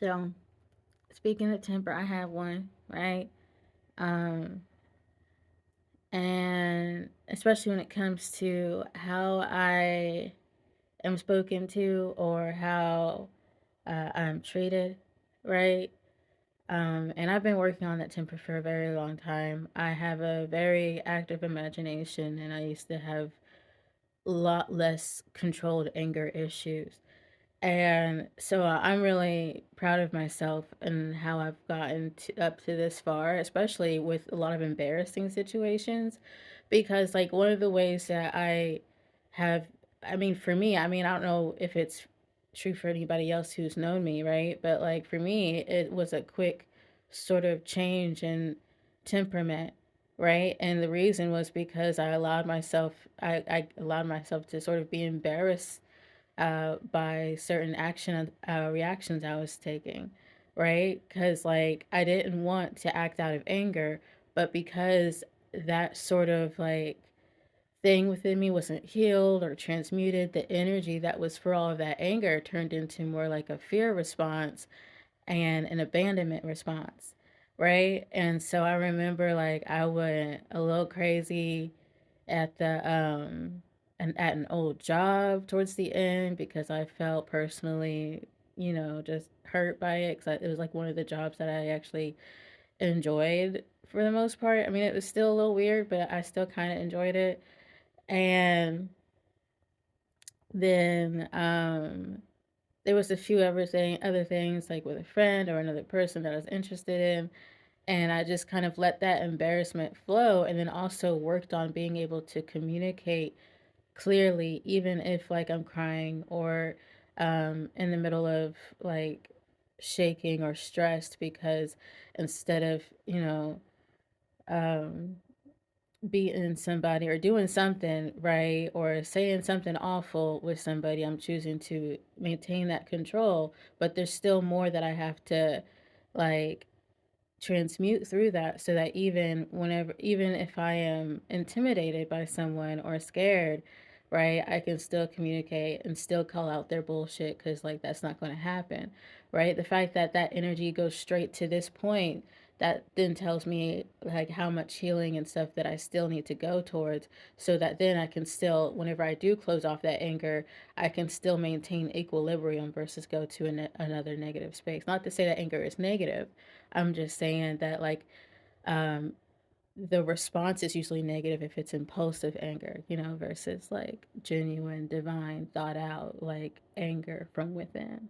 So, speaking of temper, I have one, right? Um, and especially when it comes to how I am spoken to or how I'm treated, right? And I've been working on that temper for a very long time. I have a very active imagination, and I used to have a lot less controlled anger issues. And so I'm really proud of myself and how I've gotten up to this far, especially with a lot of embarrassing situations. Because, like, one of the ways that I have, I mean, for me, I mean, I don't know if it's true for anybody else who's known me, right? But, like, for me, it was a quick sort of change in temperament, right? And the reason was because I allowed myself to sort of be embarrassed by certain reactions I was taking, right? Because like I didn't want to act out of anger, but because that sort of like thing within me wasn't healed or transmuted, the energy that was for all of that anger turned into more like a fear response and an abandonment response, right? And so I remember like I went a little crazy at the at an old job towards the end because I felt personally, just hurt by it because it was like one of the jobs that I actually enjoyed for the most part. I mean, it was still a little weird, but I still kind of enjoyed it. And then there was a few other things like with a friend or another person that I was interested in, and I just kind of let that embarrassment flow, and then also worked on being able to communicate clearly, even if like I'm crying or in the middle of like shaking or stressed, because instead of, um, beating somebody or doing something right or saying something awful with somebody, I'm choosing to maintain that control. But there's still more that I have to like transmute through that so that even if I am intimidated by someone or scared, right, I can still communicate and still call out their bullshit because like that's not going to happen, right? The fact that that energy goes straight to this point, that then tells me like how much healing and stuff that I still need to go towards, so that then I can still, whenever I do close off that anger, I can still maintain equilibrium versus go to another negative space. Not to say that anger is negative. I'm just saying that like um the response is usually negative if it's impulsive anger, versus like genuine, divine, thought out like anger from within.